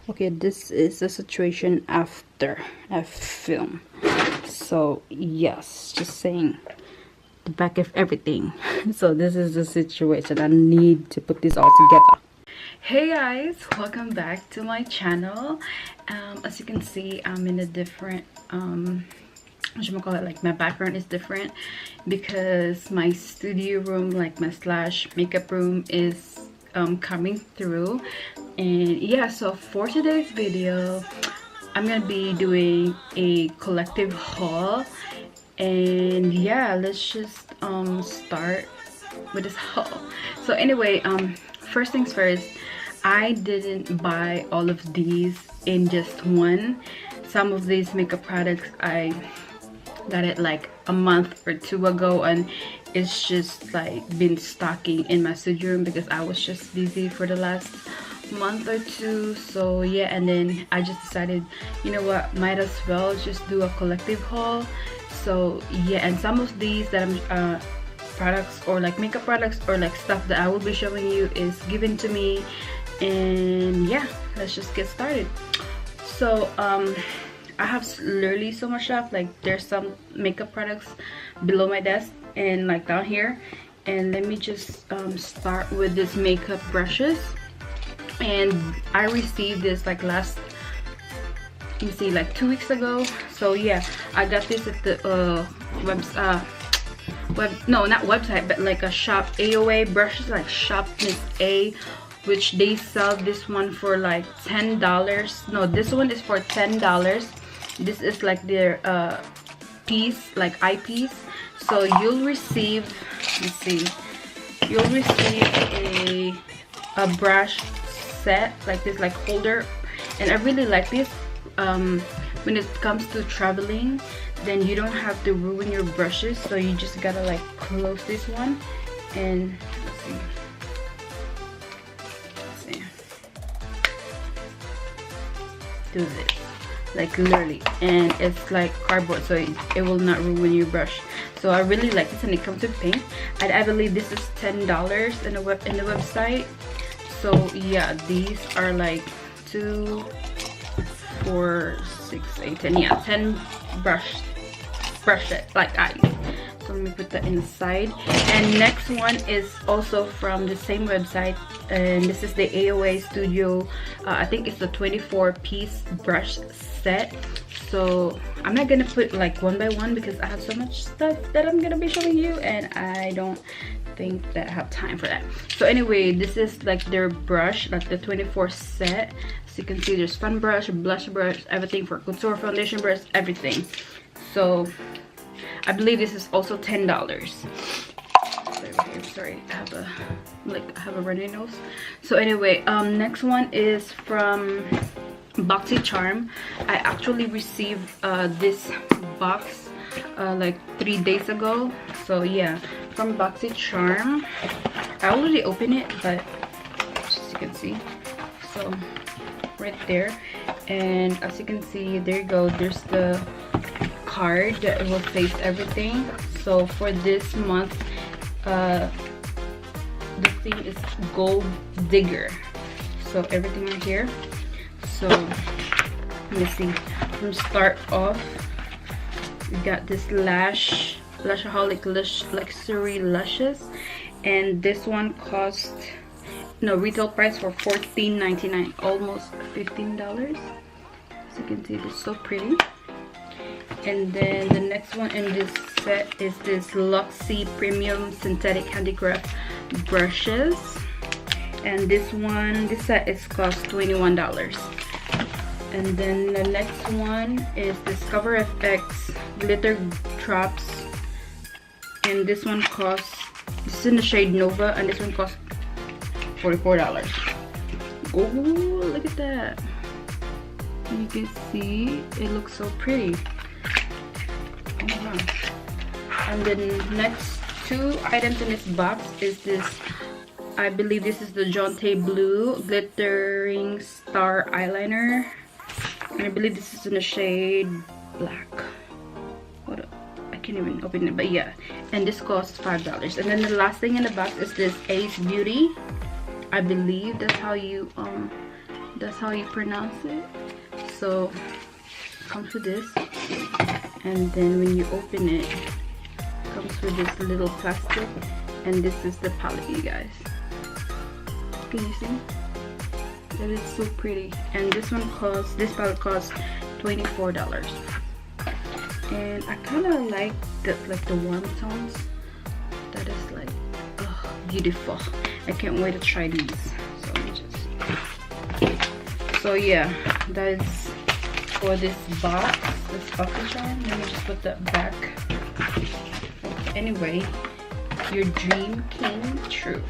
Okay, this is the situation after I film. So yes, just saying the back of everything. So this is the situation. I need to put this all together. Hey guys, welcome back to my channel. As you can see, I'm in a different what should I call it, like my background is different because my studio room, like my slash makeup room, is coming through. And yeah, so for today's video I'm gonna be doing a collective haul. And yeah, let's just start with this haul. So anyway, first things first, I didn't buy all of these in just one. Some of these makeup products I got it like a month or two ago, and it's just like been stocking in my studio room because I was just busy for the last month or two. So yeah, and then I just decided, you know what, might as well just do a collective haul. So yeah, and some of these that I'm products or like makeup products or like stuff that I will be showing you is given to me. And yeah, let's just get started. So I have literally so much stuff. Like there's some makeup products below my desk and like down here. And let me just start with this makeup brushes. And I received this like last, you see, like 2 weeks ago. So yeah, I got this at the no, not website, but like a shop, AOA brushes, like Shop Miss A, which they sell this one for like $10. No, this one is for $10. This is like their piece, like eyepiece. So you'll receive, let's see, you'll receive a brush set like this, like holder. And I really like this when it comes to traveling, then you don't have to ruin your brushes. So you just gotta like close this one and let's see, do this like literally, and it's like cardboard, so it will not ruin your brush. So I really like this, and it comes with pink. And I believe this is $10 in the website. So yeah, these are like 2, 4, 6, 8, 10. Yeah, 10 brush set like eyes. So let me put that inside. And next one is also from the same website, and this is the AOA Studio. I think it's the 24-piece brush set. So I'm not gonna put like one by one because I have so much stuff that I'm gonna be showing you, and I don't think that I have time for that. So anyway, this is like their brush, like the 24 set. So you can see there's fun brush, blush brush, everything for contour, foundation brush, everything. So I believe this is also $10. Sorry, I have a runny nose. So anyway, next one is from BoxyCharm. I actually received this box like 3 days ago. So yeah, from BoxyCharm. I already opened it, but as you can see, so right there. And as you can see, there you go, there's the card that will face everything. So for this month, the theme is Gold Digger. So everything right here. So let me see, from start off, we got this Lashaholic Luxury Luscious, and this one cost, no, retail price for $14.99, almost $15. As you can see, it's so pretty. And then the next one in this set is this Luxie Premium Synthetic Handicraft Brushes. And this set is cost $21. And then the next one is this Cover FX Glitter Drops. And this one costs, this is in the shade Nova, and this one costs $44. Oh, look at that. You can see it looks so pretty. Oh, wow. And then next 2 items in this box is this, I believe this is the Jonte Blue Glittering Star Eyeliner. And I believe this is in the shade Black. What up? I can't even open it, but yeah. And this costs $5. And then the last thing in the box is this Ace Beauty. I believe that's how you That's how you pronounce it. So it comes with this, and then when you open it, it comes with this little plastic, and this is the palette, you guys. Can you see? That is so pretty. And this palette costs $24. And I kind of like the warm tones. That is like, oh, beautiful. I can't wait to try these. So let me just, so yeah, that is for this box, this bucket charm. Let me just put that back. Anyway, your dream came true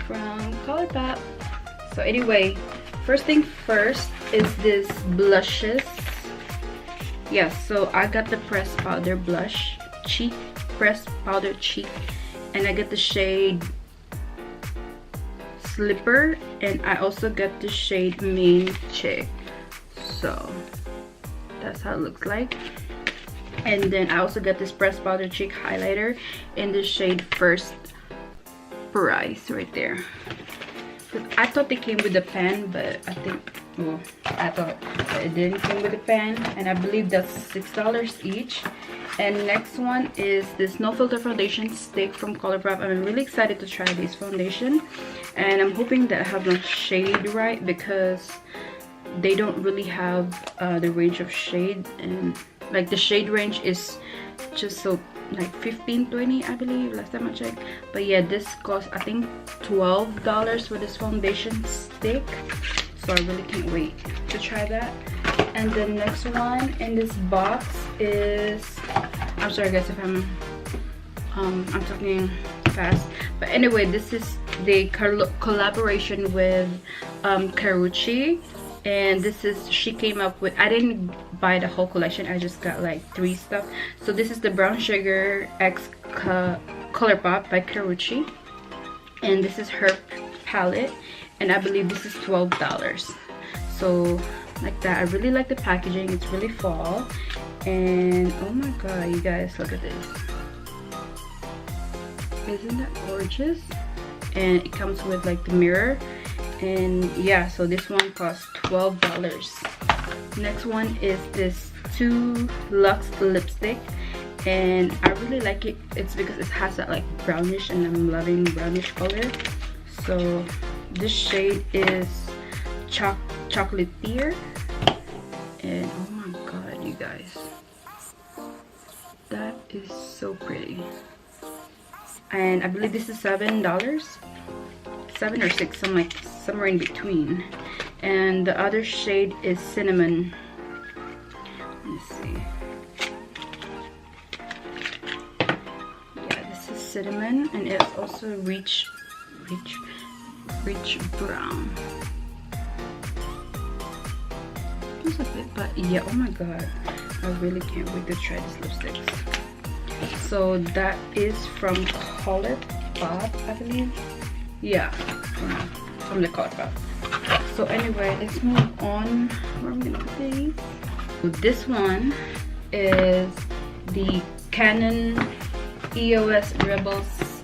from ColourPop. So anyway, first thing first is this blushes. Yeah, so I got the pressed powder blush, pressed powder cheek, and I get the shade Slipper, and I also get the shade Main Chick. So that's how it looks like. And then I also get this pressed powder cheek highlighter in the shade First Price right there. I thought they came with a pen, but I think, well, I thought that it didn't come with a pen, and I believe that's $6 each. And next one is this No Filter foundation stick from ColourPop. I'm really excited to try this foundation, and I'm hoping that I have the shade right, because they don't really have the range of shade, and like the shade range is just so like 15-20, I believe, last time I checked. But yeah, this cost I think $12 for this foundation stick, so I really can't wait to try that. And the next one in this box is, I'm sorry guys if I'm talking fast, but anyway, this is the collaboration with Carucci, and this is, she came up with, I didn't buy the whole collection, I just got like 3 stuff. So this is the Brown Sugar X ColourPop by Carucci, and this is her palette, and I believe this is $12. So like that, I really like the packaging, it's really fall. And oh my god, you guys, look at this. Isn't that gorgeous? And it comes with like the mirror, and yeah, so this one costs $12. Next one is this 2 Luxe lipstick, and I really like it. It's because it has that like brownish, and I'm loving brownish color. So this shade is Chocolatier, and oh my god, you guys, that is so pretty. And I believe this is $7, 7 or 6, somewhere in between. And the other shade is Cinnamon. Let's see. Yeah, this is Cinnamon, and it's also Rich Brown. Just a bit, but yeah, oh my god, I really can't wait to try this lipstick. So that is from ColourPop, I believe. Yeah, from the ColourPop. So anyway, let's move on. Where am I gonna put these? So this one is the Canon EOS Rebel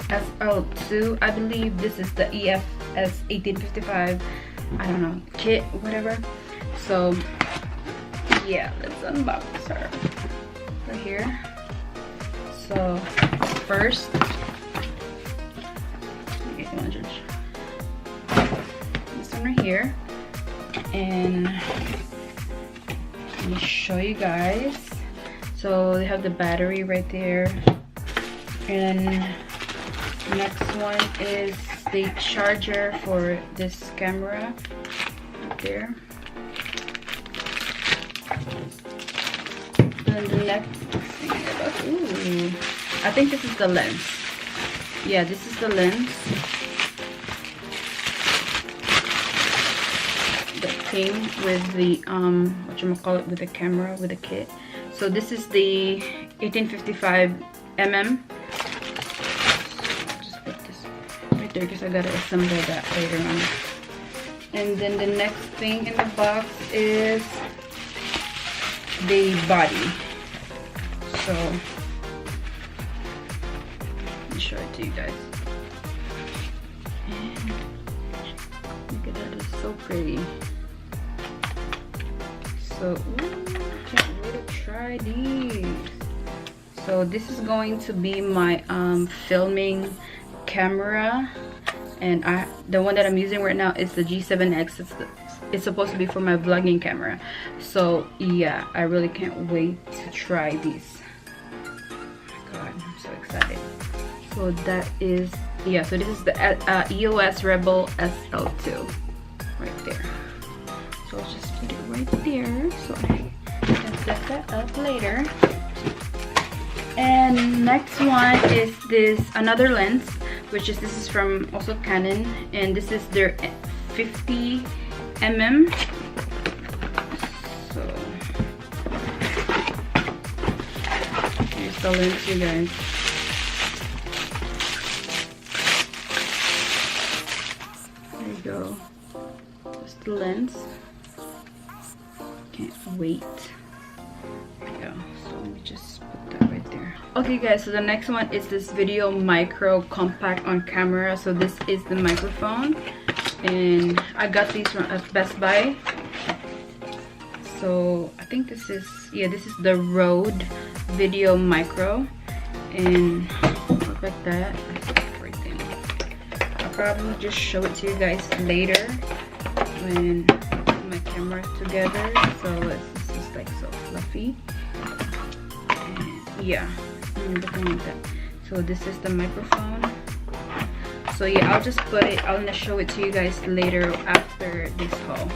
SL2. I believe this is the EFS 1855, I don't know, kit, whatever. So yeah, let's unbox her right here. So first, this one right here, and let me show you guys. So they have the battery right there, and next one is the charger for this camera right there. Then the next thing, ooh, I think this is the lens. Yeah, this is the lens that came with the whatchamacallit, with the camera, with the kit. So this is the 1855 mm. Just put this right there because I gotta assemble that later on. And then the next thing in the box is the body. So let me show it to you guys. And look at that, it's so pretty. So ooh, can't wait to try these. So this is going to be my filming camera, and the one that I'm using right now is the G7X. It's supposed to be for my vlogging camera. So yeah, I really can't wait to try these. Oh my god, I'm so excited. So that is, yeah, so this is the EOS Rebel SL2 right there. So I'll just put it right there so I can set that up later. And next one is this another lens, which is, this is from also Canon, and this is their 50mm. So here's the lens, you guys. There you go. Just the lens. Can't wait. There you go. So let me just put that right there. Okay guys, so the next one is this Video Micro Compact on camera. So this is the microphone, and I got these from at Best Buy. So I think this is, yeah, this is the Rode Video Micro, and look like that. I'll probably just show it to you guys later when my camera's together. So this is like so fluffy, and yeah, looking like that. So this is the microphone. So yeah, I'll just put it, I'm gonna show it to you guys later after this haul.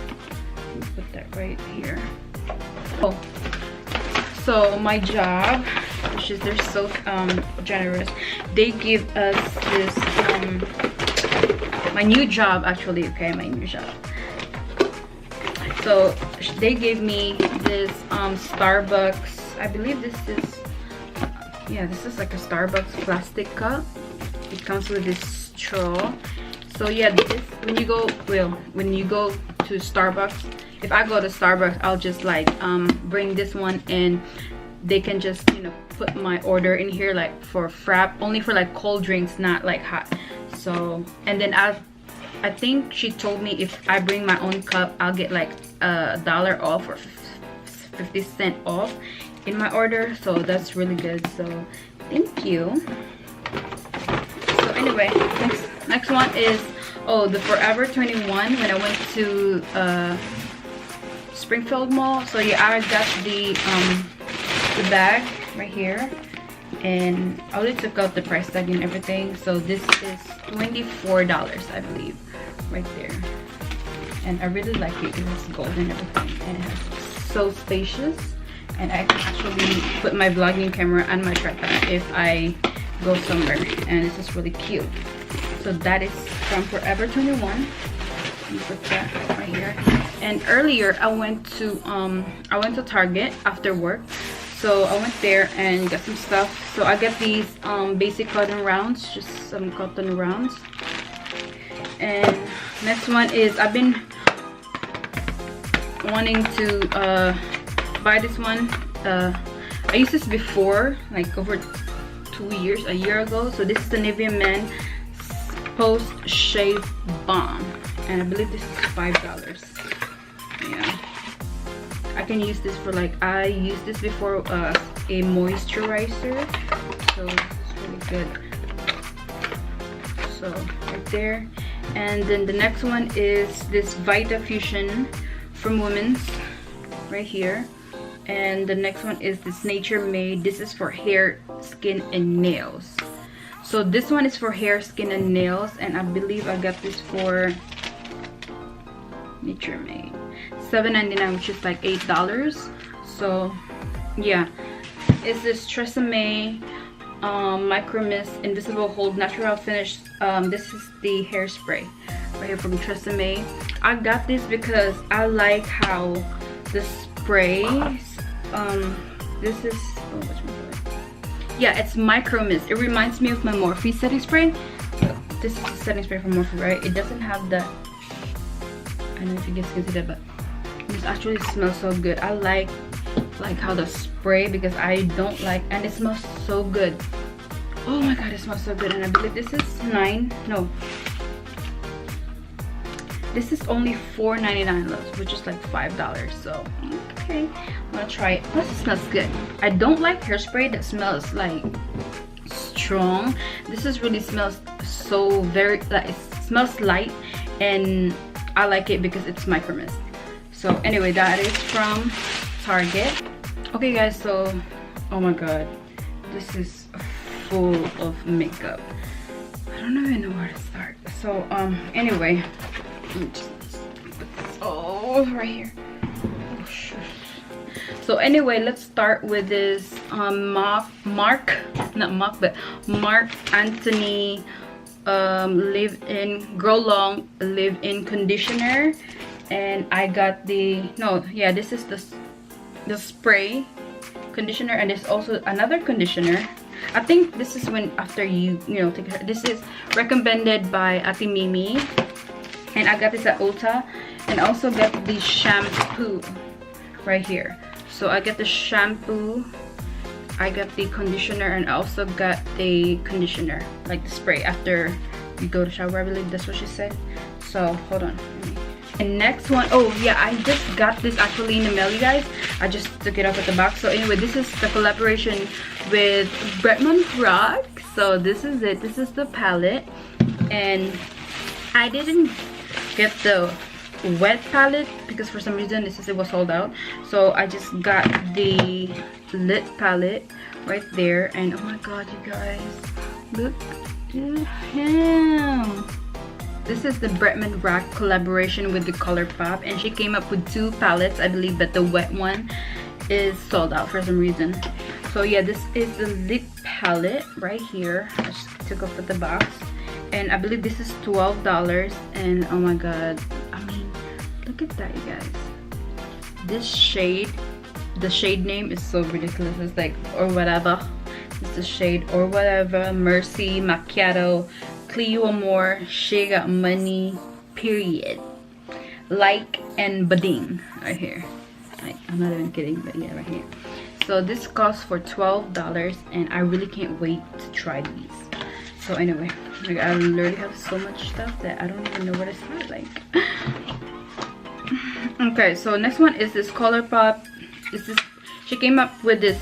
Put that right here. Oh, so my job, which is, they're so generous, they give us this my new job, actually, okay, my new job. So they gave me this Starbucks, I believe this is, yeah, this is like a Starbucks plastic cup. It comes with this straw. So yeah, this, when you go to Starbucks, if I go to Starbucks, I'll just like bring this one, and they can just, you know, put my order in here, like for frap, only for like cold drinks, not like hot. So, and then I think she told me if I bring my own cup, I'll get like $1 off or 50 cents off in my order. So that's really good. So thank you. So anyway, next one is, oh, the Forever 21 when I went to Springfield Mall. So yeah, I got the bag right here, and I already took out the price tag and everything. So this is $24, I believe, right there. And I really like it because it's gold and everything, and it's so spacious, and I can actually put my vlogging camera on my tripod if I go somewhere, and it's just really cute. So that is from Forever 21. Let me put that right here. And earlier I went to Target after work. So I went there and got some stuff. So I got these basic cotton rounds, just some cotton rounds. And next one is, I've been wanting to buy this one. I used this before, like over a year ago. So this is the Nivea Men Post Shave Balm, and I believe this is $5. Yeah, I can use this for, like, I used this before a moisturizer, so this is really good. So right there. And then the next one is this Vita Fusion from Women's right here. And the next one is this Nature Made. This is for hair, skin, and nails. So this one is for hair, skin, and nails, and I believe I got this for Nature Made $7.99, which is like $8. So yeah, it's this Tresemme Micro Mist Invisible Hold Natural Finish. This is the hairspray right here from Tresemme. I got this because I like how the sprays, this is, oh, which one? Yeah, it's Micro Mist. It reminds me of my Morphe setting spray. This is the setting spray from Morphe, right? It doesn't have the, I don't know if you guys can see that, but this actually smells so good. I like how the spray, because I don't like, and it smells so good. Oh my god, it smells so good. And I believe this is This is only $4.99, which is like $5. So okay, I'm gonna try it. Plus it smells good. I don't like hairspray that smells like strong. This is really smells so very like, it smells light, and I like it because it's micro mist. So anyway, that is from Target. Okay guys, so oh my god, this is full of makeup. I don't even know where to start. So anyway, let me just put this right here. Oh, sure. So anyway, let's start with this Mark Anthony live-in grow long live-in conditioner. And I got this is the spray conditioner, and there's also another conditioner. I think this is when after you take it. This is recommended by Ate Mimi, and I got this at Ulta. And also got the shampoo right here. So I got the shampoo, I got the conditioner, and I also got the conditioner, like the spray after you go to shower. I believe that's what she said. So hold on. And next one, oh yeah, I just got this actually in the mail, you guys. I just took it off at the box. So anyway, this is the collaboration with Bretman Rock. So this is it. This is the palette, and I didn't get the wet palette because for some reason it was sold out. So I just got the lit palette right there, and oh my god, you guys, look at him. This is the Bretman Rock collaboration with the ColourPop, and she came up with 2 palettes, I believe, but the wet one is sold out for some reason. So yeah, this is the lip palette right here. I just took off with the box, and I believe this is $12. And oh my god, I mean, look at that, you guys. This shade, the shade name is so ridiculous. It's like or whatever. It's the shade or whatever. Mercy, Macchiato, Cleo Amore, She Got Money, period. Like and Bading right here. Like, I'm not even kidding, but yeah, right here. So this costs for $12, and I really can't wait to try these. So anyway, like, I literally have so much stuff that I don't even know where to start. Like, okay, so next one is this ColourPop. She came up with this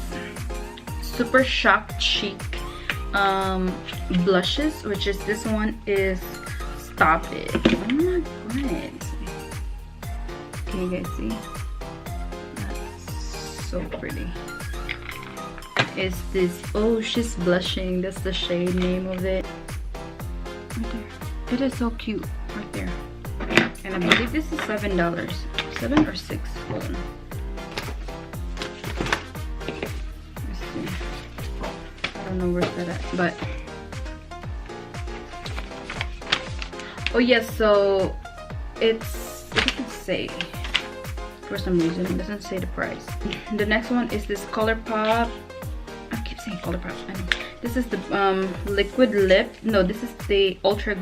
Super Shock Chic blushes, which is this one is Stop It. Oh my god, can you guys see? That's so pretty. It's this, oh, she's blushing. That's the shade name of it right there. It is so cute right there, and I believe this is $7 or 6. Hold on. I don't know where's that at, but oh yes, so it's, it doesn't say for some reason, it doesn't say the price. The next one is this ColourPop. I keep saying ColourPop, I know. This is the liquid lip. No, this is the ultra,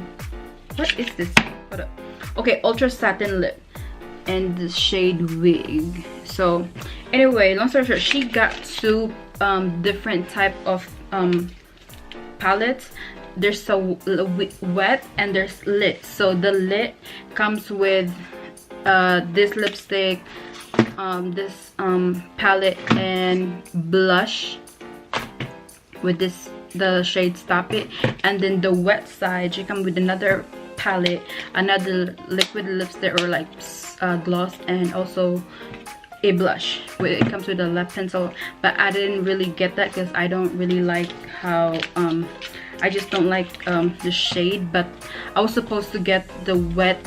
what is this? Hold up. Okay, ultra satin lip, and the shade Wig. So anyway, long story short, she got 2 different type of palettes. There's a wet and there's lit. So the lit comes with this lipstick, this palette and blush with this, the shade Stop It. And then the wet side, she comes with another palette, another liquid lipstick or like gloss, and also a blush. It comes with a lip pencil, but I didn't really get that because I don't really like how I just don't like the shade. But I was supposed to get the wet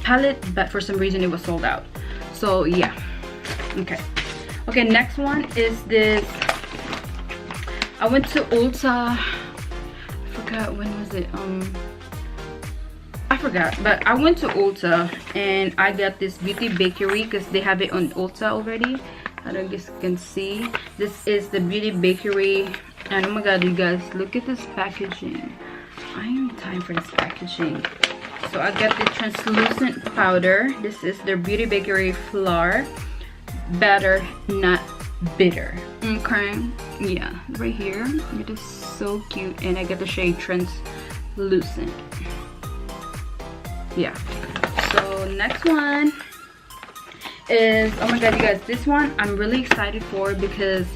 palette, but for some reason it was sold out. So yeah, okay, next one is this. I went to Ulta, I forgot when was it, I forgot, but I went to Ulta and I got this Beauty Bakery because they have it on Ulta already. I don't guess you can see. This is the Beauty Bakery, and oh my god, you guys, look at this packaging. I am time for this packaging. So I got the translucent powder. This is their Beauty Bakery flour, better not bitter. Okay, yeah, right here. It is so cute, and I got the shade translucent. Yeah, So next one is, oh my god, you guys, this one I'm really excited for, because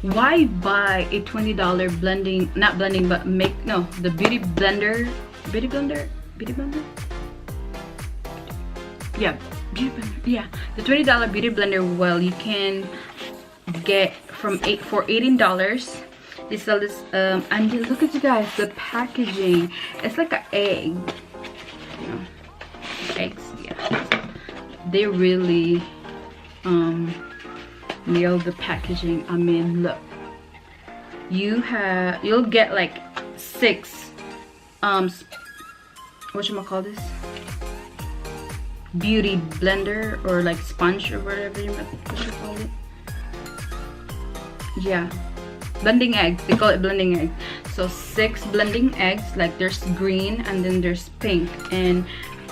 why buy a $20 blending, not blending, but make, no, the beauty blender, yeah, beauty blender, yeah, the $20 beauty blender. Well, you can get for $18. They sell this, and then look at you guys, the packaging, it's like an egg, you know, eggs, yeah, they really nailed the packaging. I mean, look, you'll get like 6 whatchamacall this, beauty blender, or like sponge, or whatever you call it. Yeah, blending eggs, they call it blending egg. So 6 blending eggs, like there's green and then there's pink, and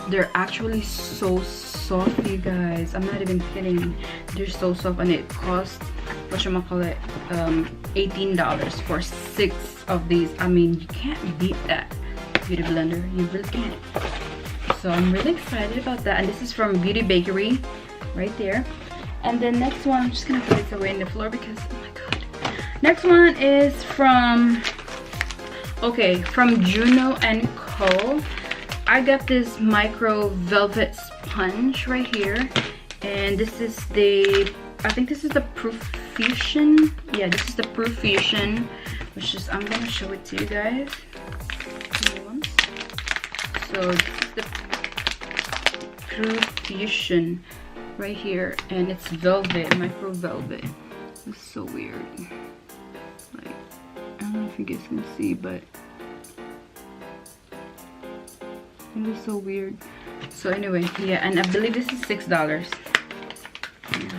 they're actually so soft, you guys, I'm not even kidding. They're so soft, and it costs, whatchamacall, $18 for 6 of these. I mean, you can't beat that beauty blender, you really can't. So I'm really excited about that, and this is from Beauty Bakery right there. And then next one, I'm just gonna put this away in the floor because, oh my god. Next one is from, okay, from Juno and Co. I got this micro velvet sponge right here, and this is the, I think this is the Profusion. Yeah, this is the Profusion, which is, I'm gonna show it to you guys. So this is the Profusion right here, and it's velvet, micro velvet. It's so weird. Like, I don't know if you guys can see, but it is so weird. So anyway, yeah, and I believe this is $6. Yeah.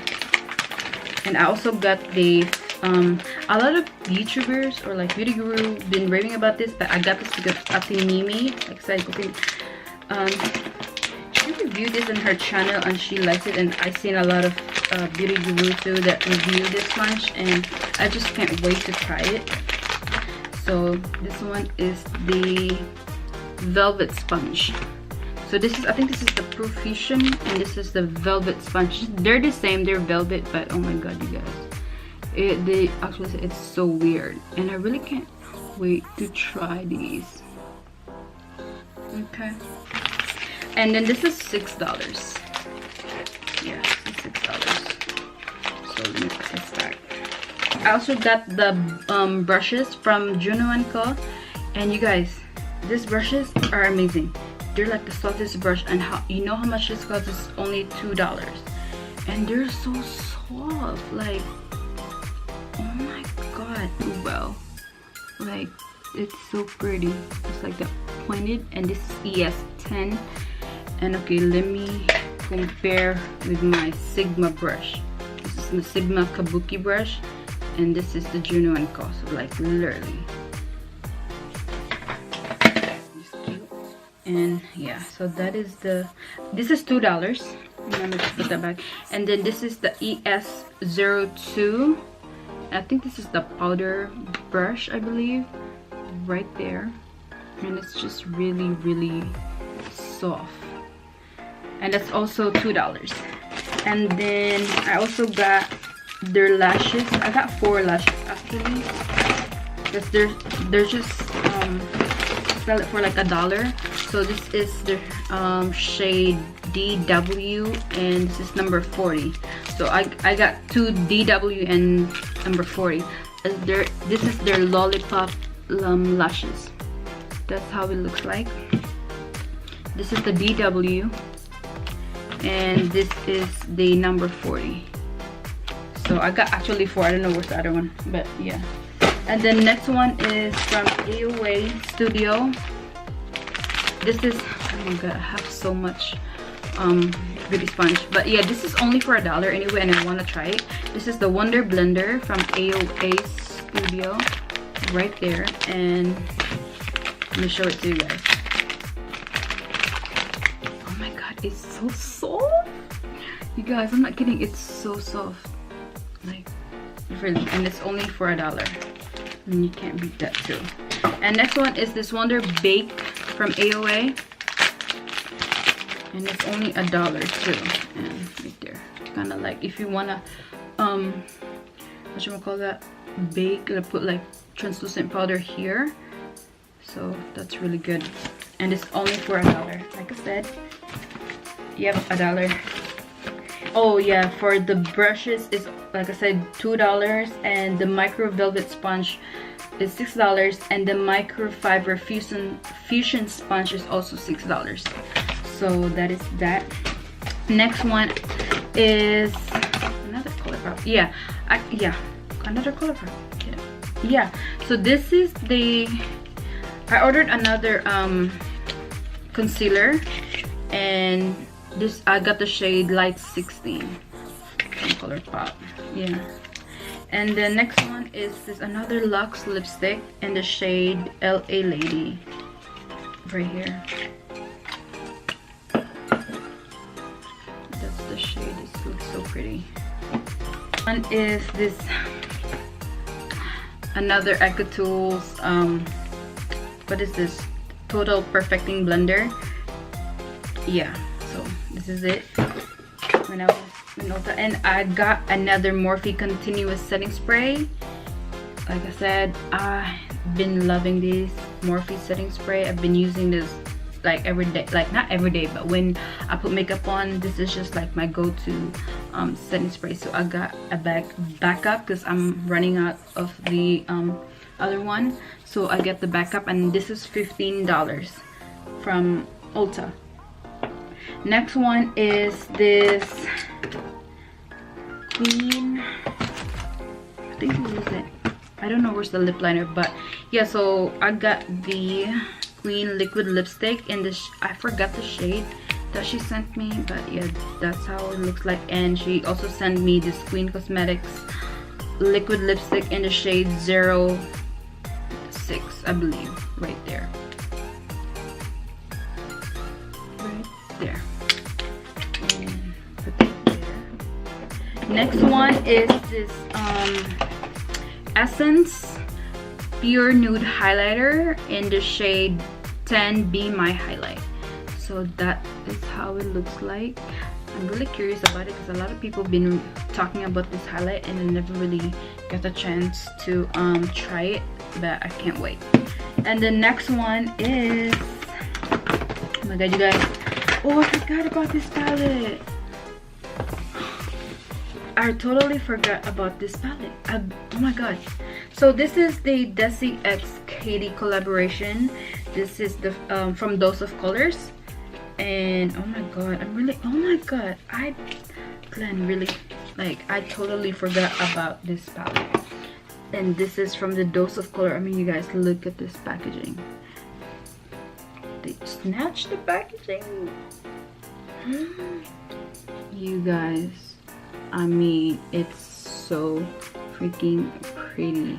And I also got the a lot of YouTubers or like beauty guru been raving about this, but I got this because Ate Mimi, she reviewed this on her channel and she likes it, and I've seen a lot of beauty guru too that review this sponge, and I just can't wait to try it. So this one is the velvet sponge. So this is, I think this is the Profusion, and this is the velvet sponge. They're the same, they're velvet, but oh my god, you guys, they actually say it's so weird, and I really can't wait to try these. Okay, and then this is $6. Yeah, this is $6. So let me put this back. I also got the brushes from Juno and Co. And you guys, these brushes are amazing. They're like the softest brush, and how, you know how much this costs? It's only $2, and they're so soft. Like, oh my god, well, like, it's so pretty. It's like the pointed, and this is ES10. And okay, let me compare with my Sigma brush. This is the Sigma Kabuki brush, and this is the Juno and Co. So like literally, and yeah, so that is the, this is $2. Let me just put that back. And then this is the ES02. I think this is the powder brush, I believe, right there, and it's just really, really soft, and that's also $2. And then I also got their lashes. I got 4 lashes actually, because they're just sell it for like $1. So this is the shade DW, and this is number 40. So I got 2 DW and number 40. This is their lollipop lashes. That's how it looks like. This is the DW, and this is the number 40. So I got actually 4. I don't know where's the other one, but yeah. And then next one is from AOA Studio. This is, oh my god, I have so much beauty sponge, but yeah, this is only for $1 anyway, and I want to try it. This is the Wonder Blender from AOA Studio right there, and let me show it to you guys. Oh my god, it's so soft, you guys, I'm not kidding, it's so soft, like really, and it's only for $1, and you can't beat that too. And next one is this Wonder Bake from AOA, and it's only $1 too. And right there, kind of like if you wanna what you call that, bake, put like translucent powder here. So that's really good, and it's only for $1. Like I said, yep, $1. Oh yeah, for the brushes is, like I said, $2, and the micro velvet sponge is $6, and the microfiber fusion sponge is also $6. So that is that. Next one is another color palette. Yeah, another color palette. Yeah, so this is the, I ordered another concealer, and this, I got the shade Light 16 from ColourPop. Yeah, and the next one is this another Luxe lipstick in the shade LA Lady, right here. That's the shade. It looks so pretty. One is this another EcoTools what is this, Total Perfecting Blender. Yeah, so this is it. When I was in Ulta, and I got another Morphe continuous setting spray. Like I said, I've been loving this Morphe setting spray. I've been using this like every day, like not every day, but when I put makeup on, this is just like my go-to setting spray. So I got a backup because I'm running out of the other one, so I get the backup, and this is $15 from Ulta. Next one is this Queen, I think this is it. I don't know where's the lip liner, but yeah, so I got the Queen liquid lipstick in this, I forgot the shade that she sent me, but yeah, that's how it looks like. And she also sent me this Queen Cosmetics liquid lipstick in the shade 06, I believe, right there. Right there. And put that there. Next one is this Essence Pure Nude Highlighter in the shade 10 Be My Highlight. So that is how it looks like. I'm really curious about it because a lot of people have been talking about this highlight, and I never really got the chance to try it, but I can't wait. And the next one is, oh my god, you guys, oh, I forgot about this palette. I totally forgot about this palette. Oh my god. So this is the Desi X Katie collaboration. This is the from Dose of Colors. And oh my god, oh my god, Glenn, really, like, I totally forgot about this palette. And this is from the Dose of Color. I mean, you guys, look at this packaging. They snatched the packaging. You guys, I mean, it's so freaking pretty.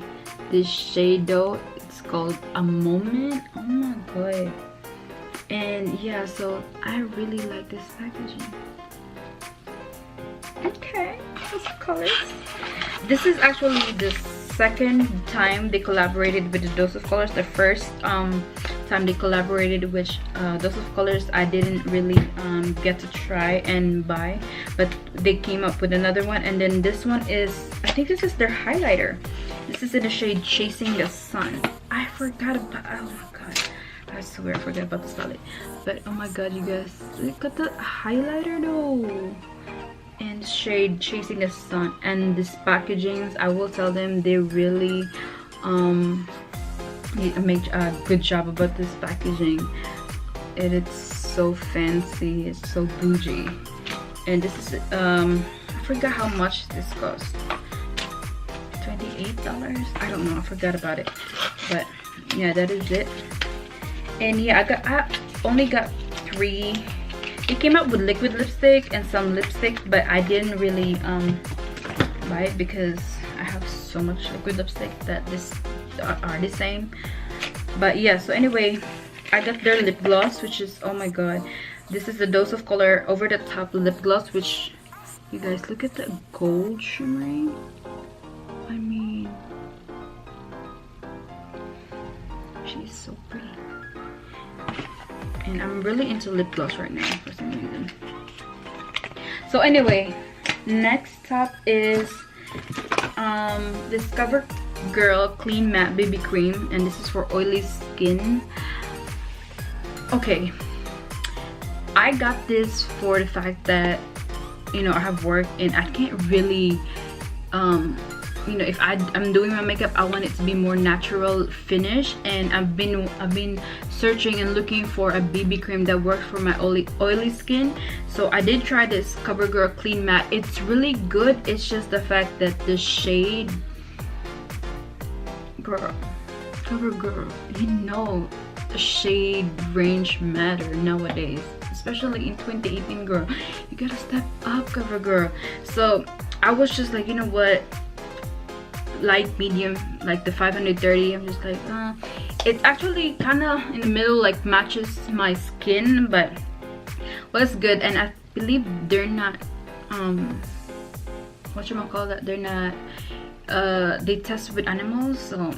This shade though, it's called A Moment. Oh my god. And yeah, so I really like this packaging. Okay, those colors. This is actually the second time they collaborated with the Dose of Colors. The first time they collaborated with Dose of Colors, I didn't really get to try and buy, but they came up with another one. And then this one is, I think this is their highlighter. This is in the shade Chasing the Sun. I forgot about, oh my god, I swear I forgot about this palette. But oh my god, you guys, look at the highlighter though, and shade Chasing the Sun. And this packagings, I will tell them, they really make a good job about this packaging. It's so fancy, it's so bougie. And this is I forgot how much this cost. $28? I don't know, I forgot about it. But yeah, that is it. And yeah, I only got 3. It came out with liquid lipstick and some lipstick, but I didn't really buy it because I have so much liquid lipstick that this are the same. But yeah, so anyway, I got their lip gloss, which is, oh my god, this is the Dose of Color Over the Top lip gloss, which, you guys, look at the gold shimmering. I mean, she's so pretty. And I'm really into lip gloss right now for some reason. So anyway, next top is this CoverGirl Clean Matte BB Cream, and this is for oily skin. Okay, I got this for the fact that, you know, I have work and I can't really you know, if I'm doing my makeup, I want it to be more natural finish, and I've been searching and looking for a BB cream that works for my oily skin. So I did try this CoverGirl Clean Matte. It's really good. It's just the fact that the shade, girl, CoverGirl, you know, the shade range matter nowadays, especially in 2018, girl. You gotta step up, CoverGirl. So I was just like, you know what, light medium, like the 530. I'm just like, it's actually kind of in the middle, like matches my skin, but was good. And I believe they're not whatchamacallit, they're not they test with animals, so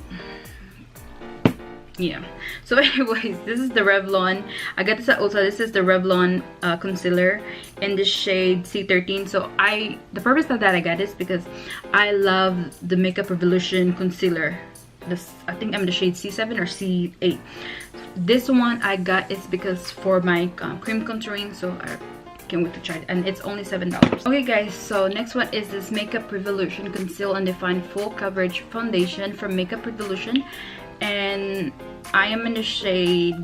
yeah. So anyways, this is the Revlon. I got this at Ulta. This is the Revlon concealer in the shade C13. So the purpose of that I got this because I love the Makeup Revolution concealer. This, I think I'm the shade C7 or C8. This one I got is because for my cream contouring, so I can't wait to try it, and it's only $7. Okay guys, so next one is this Makeup Revolution Conceal and Define Full Coverage Foundation from Makeup Revolution, and I am in the shade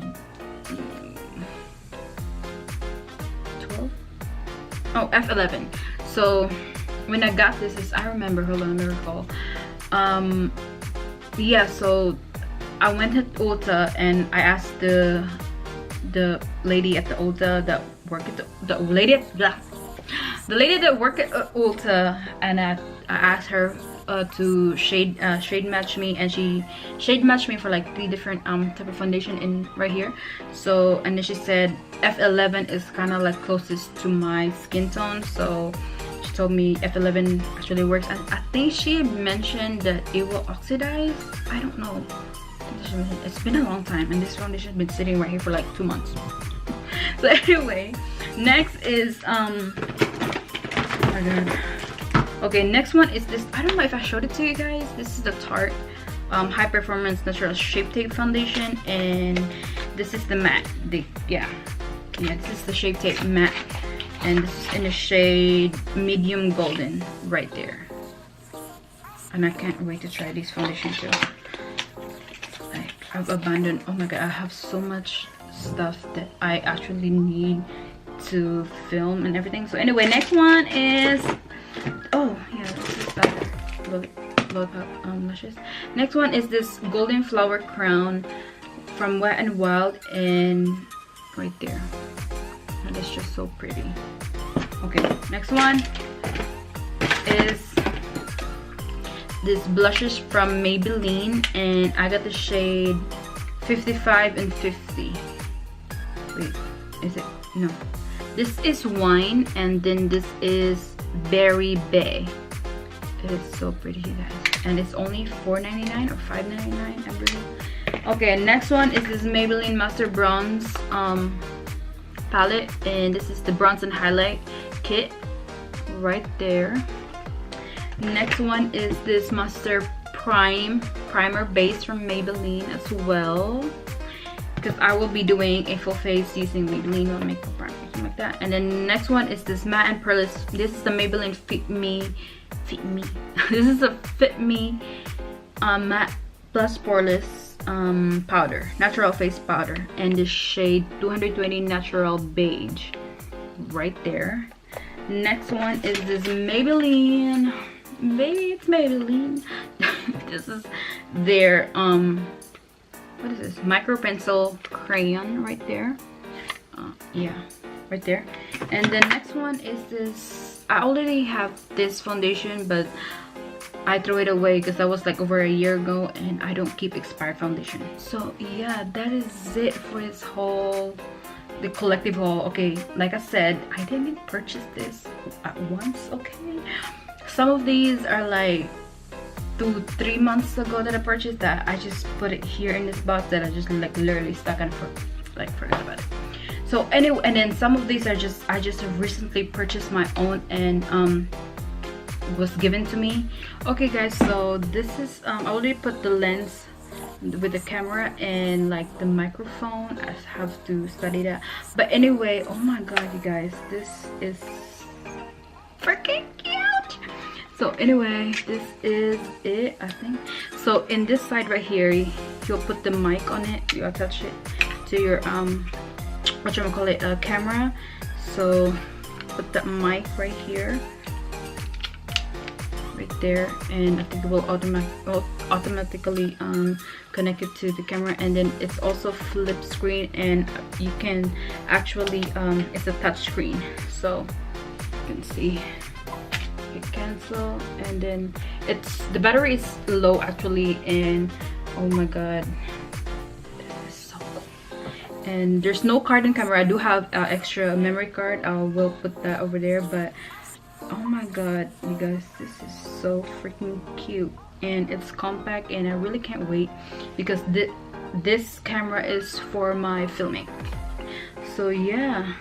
12? Oh, F11. So when I got this, I remember, hold on, let me recall. Yeah, so I went to Ulta and I asked the lady at the Ulta that worked at the lady that worked at Ulta, and I asked her to shade match me, and she shade matched me for like 3 different type of foundation in right here. So, and then she said F11 is kind of like closest to my skin tone, so she told me F11 actually works. And I think she mentioned that it will oxidize. I don't know, it's been a long time, and this foundation has been sitting right here for like 2 months. So anyway, next is oh my god. Okay, next one is this. I don't know if I showed it to you guys. This is the Tarte High Performance Natural Shape Tape Foundation, and this is the matte. Yeah, this is the Shape Tape matte, and this is in the shade medium golden right there. And I can't wait to try these foundation too. Like, I've abandoned, oh my god, I have so much stuff that I actually need to film and everything. So anyway, next one is, oh yeah, this is Lollipop lashes. Next one is this Golden Flower Crown from Wet n Wild, and right there, and it's just so pretty. Okay, next one is this blushes from Maybelline, and I got the shade 55 and 50. Wait, is it? No, this is Wine, and then this is Berry Bay. It is so pretty, you guys, and it's only $4.99 or $5.99, I believe. Okay, next one is this Maybelline Master Bronze palette, and this is the bronze and highlight kit right there. Next one is this Master Primer Base from Maybelline as well, because I will be doing a full face using Maybelline makeup primer, something like that. And then next one is this Matte and Pearless. This is the Maybelline Fit Me. This is a Fit Me Matte Plus Poreless powder, natural face powder, and the shade 220 Natural Beige right there. Next one is this Maybelline, maybe it's Maybelline. This is their what is this, micro pencil crayon right there. Yeah, right there. And the next one is this, I already have this foundation, but I threw it away because that was like over a year ago, and I don't keep expired foundation. So yeah, that is it for this whole, the collective haul. Okay, like I said, I didn't purchase this at once. Okay, some of these are like 2-3 months ago that I purchased, that I just put it here in this box that I just like literally stuck and forgot about it. So anyway, and then some of these are just I just recently purchased my own, and was given to me. Okay guys, so this is I already put the lens with the camera and like the microphone. I have to study that, but anyway, oh my god you guys, this is freaking cute. So anyway, this is it, I think. So in this side right here, you'll put the mic on it, you attach it to your camera. So put the mic right here, right there, and I think it will automatically connect it to the camera. And then it's also flip screen, and you can actually it's a touch screen, so you can see. Hit cancel, and then the battery is low actually, and oh my god, this is so cool. And there's no card in camera. I do have extra memory card. I will put that over there, but oh my god you guys, this is so freaking cute, and it's compact, and I really can't wait because this camera is for my filming. So yeah,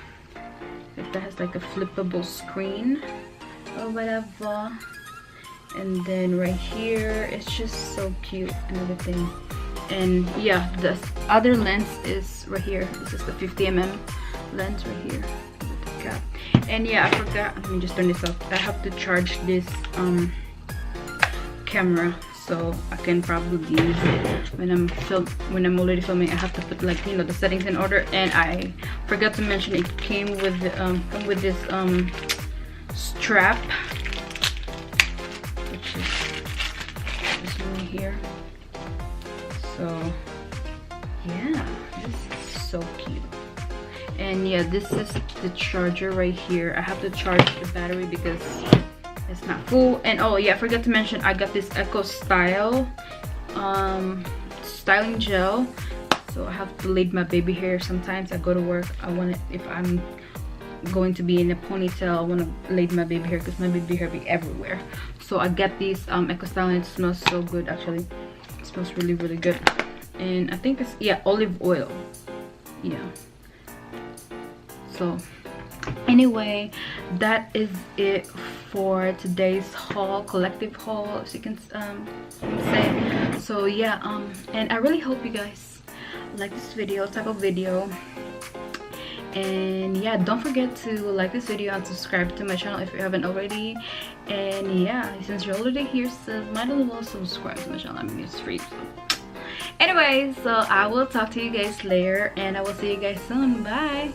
it has like a flippable screen or whatever, and then right here it's just so cute and everything. And yeah, the other lens is right here. This is the 50mm lens right here with the cap. And yeah, I forgot, let me just turn this off. I have to charge this camera, so I can probably use it when I'm already filming. I have to put, like, you know, the settings in order. And I forgot to mention it came with this strap, which is this one here. So yeah, this is so cute. And yeah, this is the charger right here. I have to charge the battery because it's not full. And oh yeah, I forgot to mention I got this Eco Style styling gel. So I have to lead my baby hair. Sometimes I go to work, I want it, if I'm going to be in a ponytail, I want to lead my baby hair because my baby hair be everywhere. So I get these Eco Style, and it smells so good actually. It smells really really good. And I think it's, yeah, olive oil. Yeah. So anyway, that is it for today's haul, collective haul, as you can say. So yeah, and I really hope you guys like this type of video. And yeah, don't forget to like this video and subscribe to my channel if you haven't already. And yeah, since you're already here, so might as well subscribe to my channel. I mean, it's free. So anyway, so I will talk to you guys later, and I will see you guys soon. Bye.